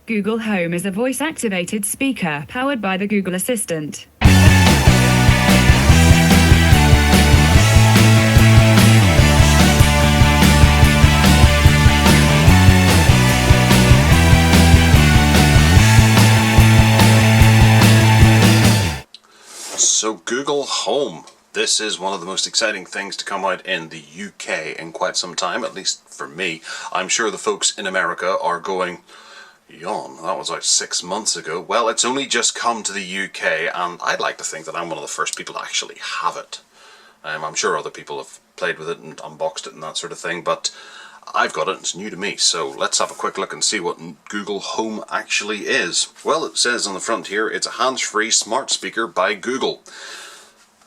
Google Home is a voice-activated speaker powered by the Google Assistant. So Google Home. This is one of the most exciting things to come out in the UK in quite some time, at least for me. I'm sure the folks in America are going, yawn, that was like 6 months ago. Well, it's only just come to the UK, and I'd like to think that I'm one of the first people to actually have it. I'm sure other people have played with it and unboxed it and that sort of thing, but I've got it and it's new to me. So let's have a quick look and see what Google Home actually is. Well, it says on the front here, it's a hands-free smart speaker by Google.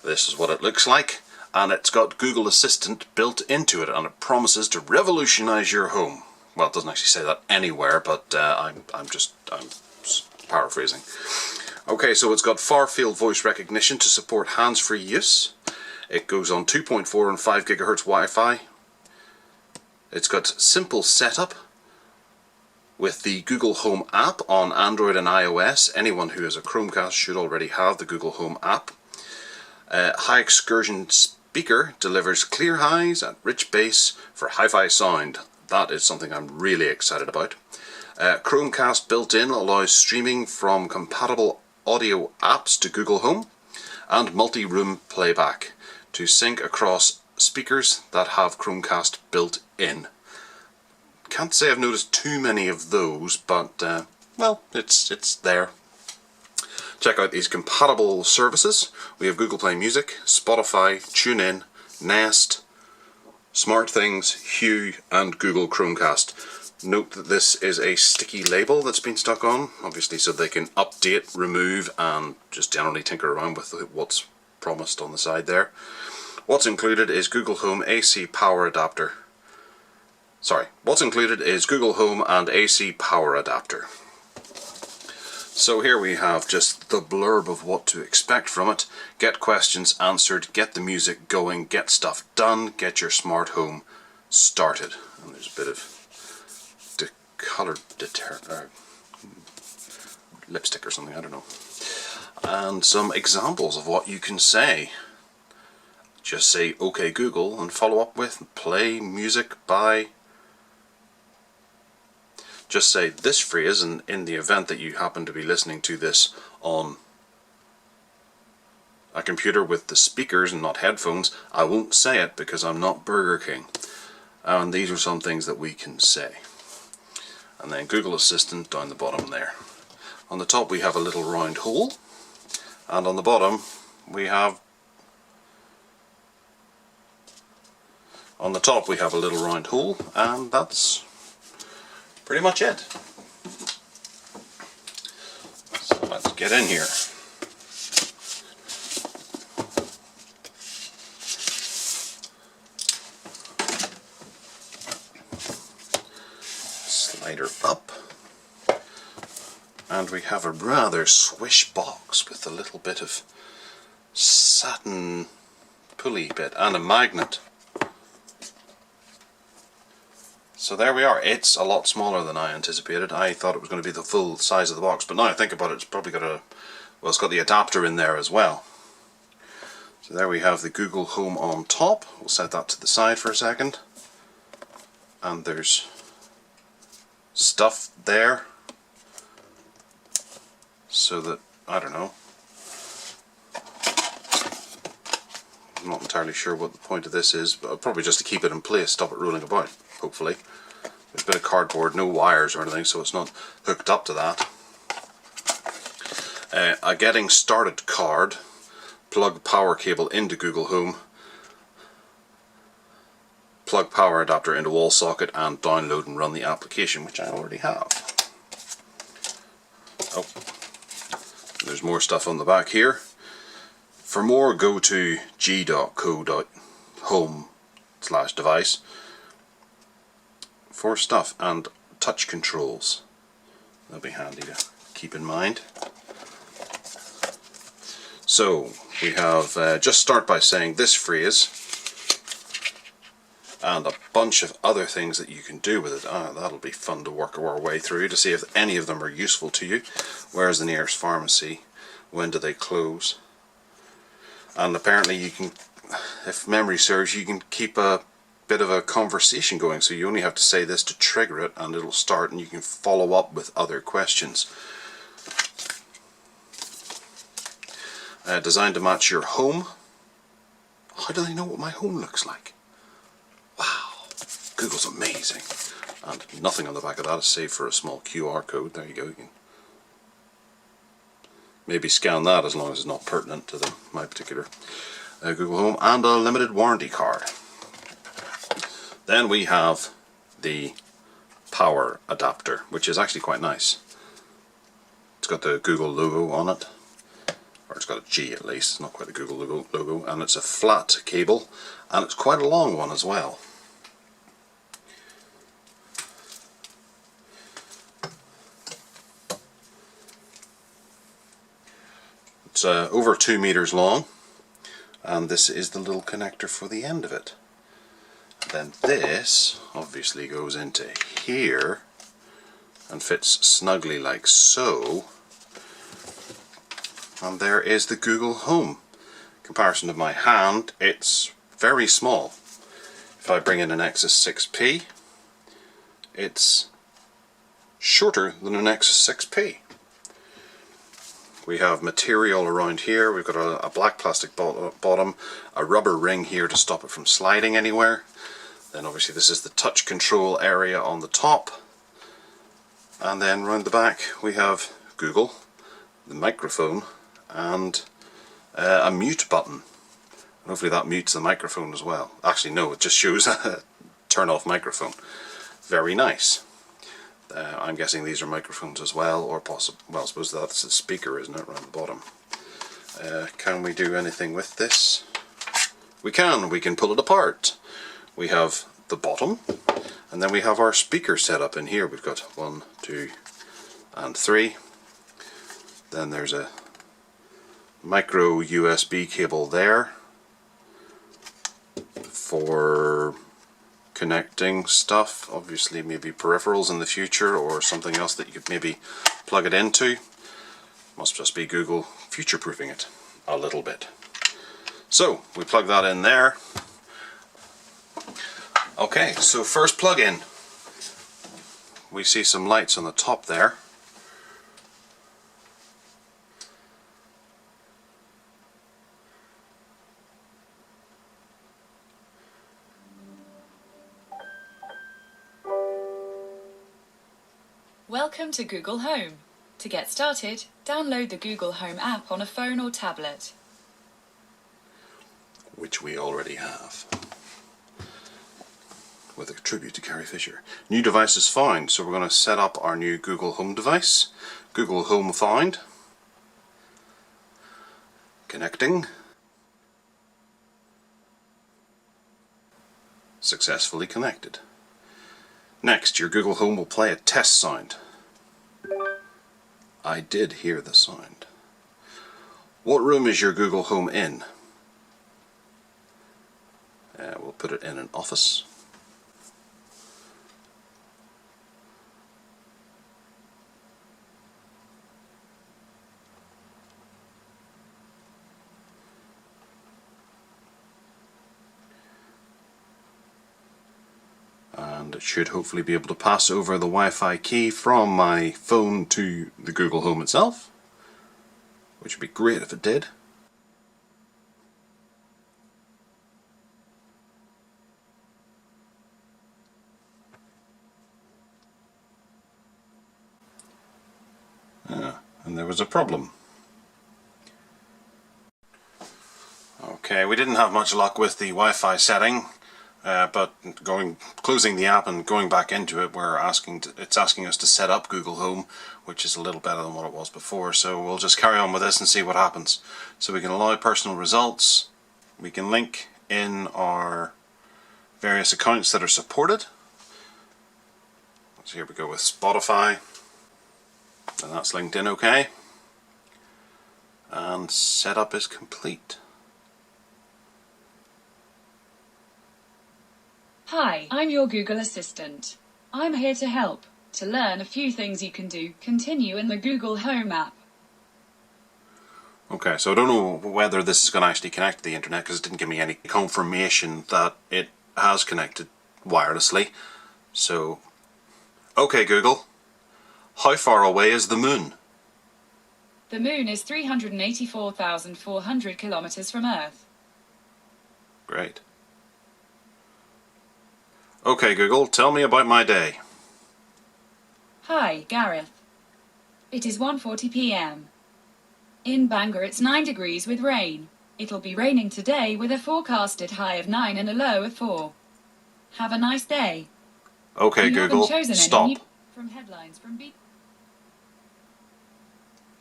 This is what it looks like, and it's got Google Assistant built into it, and it promises to revolutionize your home. Well, it doesn't actually say that anywhere, but I'm paraphrasing. Okay, so it's got far-field voice recognition to support hands-free use. It goes on 2.4 and 5 gigahertz Wi-Fi. It's got simple setup with the Google Home app on Android and iOS. Anyone who has a Chromecast should already have the Google Home app. High excursion speaker delivers clear highs and rich bass for hi-fi sound. That is something I'm really excited about. Chromecast built-in allows streaming from compatible audio apps to Google Home, and multi-room playback to sync across speakers that have Chromecast built in. Can't say I've noticed too many of those, but well, it's there. Check out these compatible services. We have Google Play Music, Spotify, TuneIn, Nest, SmartThings, Hue, and Google Chromecast. Note that this is a sticky label that's been stuck on, obviously so they can update, remove, and just generally tinker around with what's promised on the side there. What's included is Google Home AC power adapter. What's included is Google Home and AC power adapter. So here we have just the blurb of what to expect from it. Get questions answered, get the music going, get stuff done, get your smart home started. And there's a bit of coloured lipstick or something, I don't know. And some examples of what you can say. Just say OK Google and follow up with play music by. Just say this phrase, and in the event that you happen to be listening to this on a computer with the speakers and not headphones, I won't say it because I'm not Burger King. And these are some things that we can say. And then Google Assistant down the bottom there. On the top we have a little round hole, and on the bottom we have a little round hole, and that's pretty much it. So let's get in here. Slider up, and we have a rather swish box with a little bit of satin pulley bit and a magnet. So there we are. It's a lot smaller than I anticipated. I thought it was going to be the full size of the box, but now I think about it, it's probably got it's got the adapter in there as well. So there we have the Google Home on top. We'll set that to the side for a second. And there's stuff there, so that, I don't know, I'm not entirely sure what the point of this is, but probably just to keep it in place, stop it rolling about, hopefully. There's a bit of cardboard, no wires or anything, so it's not hooked up to that. A getting started card, plug power cable into Google Home, plug power adapter into wall socket, and download and run the application, which I already have. Oh, there's more stuff on the back here. For more, go to g.co.home/device for stuff and touch controls. That'll be handy to keep in mind. So we have, just start by saying this phrase, and a bunch of other things that you can do with it. That'll be fun to work our way through to see if any of them are useful to you. Where's the nearest pharmacy? When do they close? And apparently you can, if memory serves, you can keep a bit of a conversation going, so you only have to say this to trigger it and it'll start, and you can follow up with other questions. Designed to match your home. How do they know what my home looks like? Wow, Google's amazing. And nothing on the back of that is save for a small QR code. There you go. You can maybe scan that as long as it's not pertinent to my particular Google Home, and a limited warranty card. Then we have the power adapter, which is actually quite nice. It's got the Google logo on it, or it's got a G at least, it's not quite the Google logo, and it's a flat cable, and it's quite a long one as well. It's over 2 meters long, and this is the little connector for the end of it. Then this obviously goes into here and fits snugly like so, and there is the Google Home. In comparison to my hand, it's very small. If I bring in an Nexus 6P, it's shorter than a Nexus 6P. We have material around here. We've got a black plastic bottom, a rubber ring here to stop it from sliding anywhere. Then obviously this is the touch control area on the top, and then round the back we have Google, the microphone, and a mute button. And hopefully that mutes the microphone as well. Actually no, it just shows a turn off microphone. Very nice. I'm guessing these are microphones as well, or possible. Well, I suppose that's a speaker, isn't it, around the bottom. Can we do anything with this? We can. We can pull it apart. We have the bottom, and then we have our speaker set up in here. We've got 1, 2, and 3. Then there's a micro USB cable there for connecting stuff, obviously maybe peripherals in the future or something else that you could maybe plug it into. Must just be Google future-proofing it a little bit. So we plug that in there. Okay, so first plug-in. We see some lights on the top there. Welcome to Google Home. To get started, download the Google Home app on a phone or tablet. Which we already have. With a tribute to Carrie Fisher. New device is found, so we're going to set up our new Google Home device. Google Home found. Connecting. Successfully connected. Next, your Google Home will play a test sound. I did hear the sound. What room is your Google Home in? We'll put it in an office. And it should hopefully be able to pass over the Wi-Fi key from my phone to the Google Home itself, which would be great if it did. And there was a problem. Okay, we didn't have much luck with the Wi-Fi setting. But closing the app and going back into it, it's asking us to set up Google Home, which is a little better than what it was before. So we'll just carry on with this and see what happens. So we can allow personal results. We can link in our various accounts that are supported. So here we go with Spotify, and that's linked in okay. And setup is complete. Hi, I'm your Google Assistant. I'm here to help. To learn a few things you can do, continue in the Google Home app. Okay, so I don't know whether this is going to actually connect to the internet because it didn't give me any confirmation that it has connected wirelessly. So, okay Google, how far away is the moon? The moon is 384,400 kilometers from Earth. Great. Okay Google, tell me about my day. Hi, Gareth. It is 1:40 p.m. In Bangor it's 9 degrees with rain. It'll be raining today with a forecasted high of 9 and a low of 4. Have a nice day. Okay You Google, haven't chosen stop. any from headlines from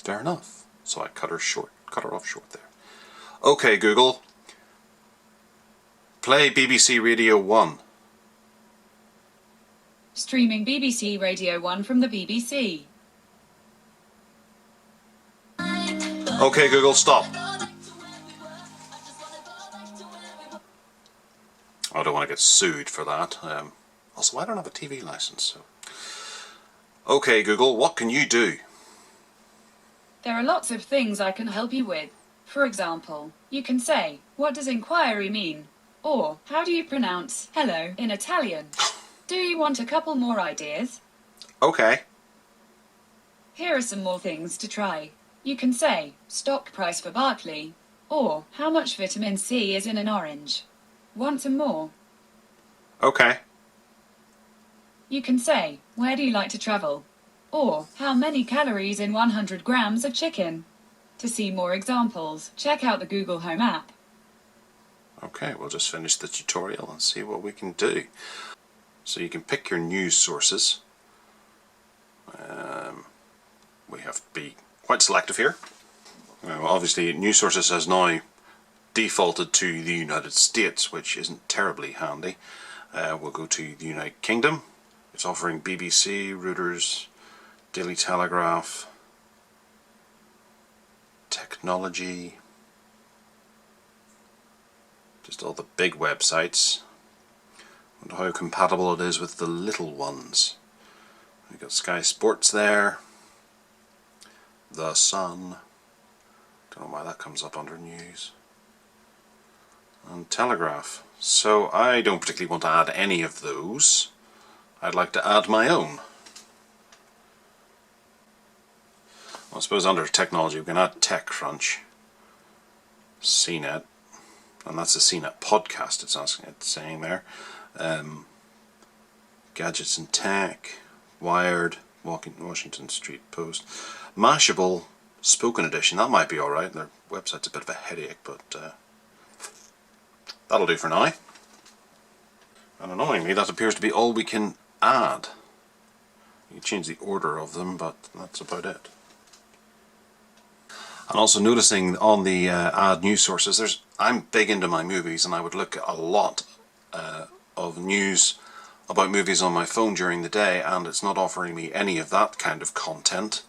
Fair enough. So I cut her off short there. Okay Google, play BBC Radio 1. Streaming BBC Radio 1 from the BBC. Okay Google, stop. I don't want to get sued for that. Also, I don't have a TV license. So. Okay Google, what can you do? There are lots of things I can help you with. For example, you can say, "What does inquiry mean?" Or, "How do you pronounce hello in Italian?" Do you want a couple more ideas? Okay. Here are some more things to try. You can say, "Stock price for Barclay," or "How much vitamin C is in an orange?" Want some more? Okay. You can say, "Where do you like to travel?" Or, "How many calories in 100 grams of chicken?" To see more examples, check out the Google Home app. Okay, we'll just finish the tutorial and see what we can do. So you can pick your news sources. We have to be quite selective here. Obviously, news sources has now defaulted to the United States, which isn't terribly handy. We'll go to the United Kingdom. It's offering BBC, Reuters, Daily Telegraph, Technology, just all the big websites. Wonder how compatible it is with the little ones. We've got Sky Sports there, The Sun, don't know why that comes up under news, and Telegraph. So I don't particularly want to add any of those. I'd like to add my own. I suppose under technology we can add TechCrunch, CNET, and that's a CNET podcast it's saying there. Gadgets and Tech, Wired, Washington Street Post, Mashable, Spoken Edition. That might be alright. Their website's a bit of a headache, but that'll do for now. And annoyingly, that appears to be all we can add. You can change the order of them, but that's about it. And also noticing on the add news sources, I'm big into my movies, and I would look at a lot of news about movies on my phone during the day, and it's not offering me any of that kind of content.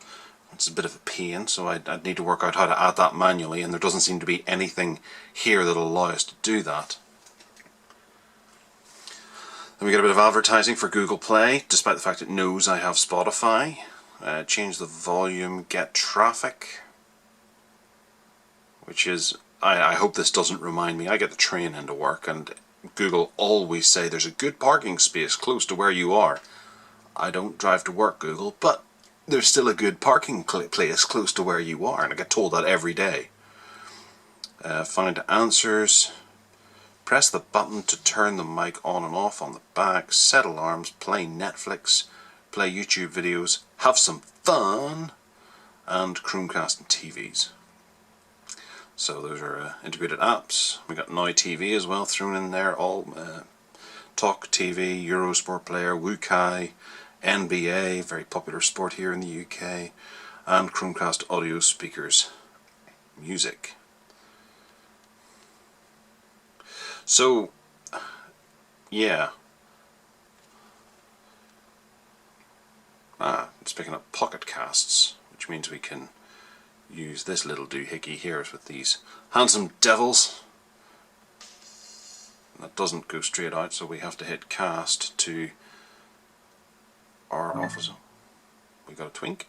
It's a bit of a pain, so I'd need to work out how to add that manually, and there doesn't seem to be anything here that'll allow us to do that. Then we get a bit of advertising for Google Play, despite the fact it knows I have Spotify. Change the volume, get traffic, which is, I hope this doesn't remind me, I get the train into work and Google always say there's a good parking space close to where you are. I don't drive to work, Google, but there's still a good parking place close to where you are, and I get told that every day. Find answers. Press the button to turn the mic on and off on the back, set alarms, play Netflix, play YouTube videos, have some fun, and Chromecast and TVs. So those are integrated apps. We got Now TV as well thrown in there, all Talk TV, Eurosport Player, Wukai, NBA, very popular sport here in the UK, and Chromecast audio speakers, music. So, yeah. It's picking up pocket casts, which means we can use this little doohickey here with these handsome devils. That doesn't go straight out, so we have to hit cast to our office. We got a twink.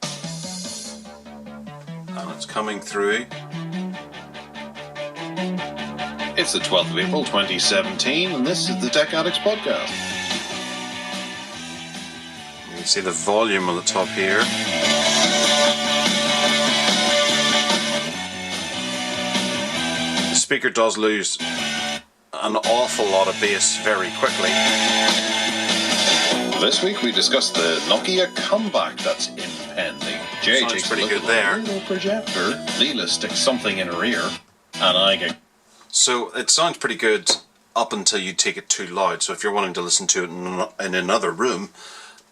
And it's coming through. It's the 12th of April 2017, and this is the Tech Addicts Podcast. You can see the volume on the top here. The speaker does lose an awful lot of bass very quickly. This week we discussed the Nokia comeback that's impending. Jay Sounds takes pretty a look good at there. the little projector. Leela sticks something in her ear, and I get... So it sounds pretty good up until you take it too loud. So if you're wanting to listen to it in another room,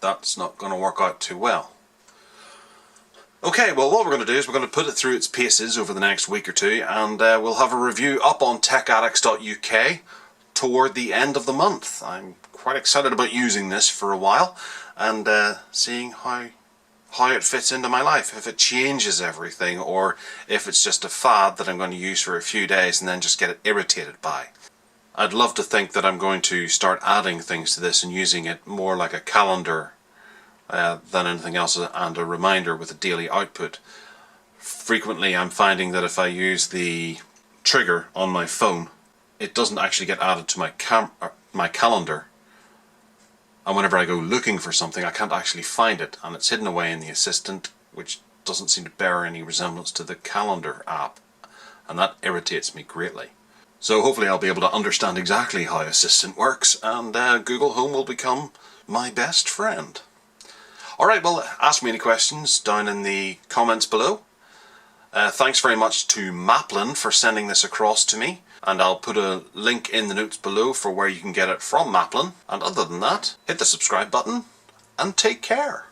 that's not going to work out too well. Okay, well what we're going to do is we're going to put it through its paces over the next week or two, and we'll have a review up on techaddicts.uk toward the end of the month. I'm quite excited about using this for a while and seeing how it fits into my life, if it changes everything or if it's just a fad that I'm going to use for a few days and then just get irritated by. I'd love to think that I'm going to start adding things to this and using it more like a calendar than anything else, and a reminder with a daily output. Frequently I'm finding that if I use the trigger on my phone, it doesn't actually get added to my calendar, and whenever I go looking for something I can't actually find it, and it's hidden away in the assistant, which doesn't seem to bear any resemblance to the calendar app, and that irritates me greatly. So hopefully I'll be able to understand exactly how Assistant works, and Google Home will become my best friend. Alright, well, ask me any questions down in the comments below. Thanks very much to Maplin for sending this across to me, and I'll put a link in the notes below for where you can get it from Maplin. And other than that, hit the subscribe button and take care.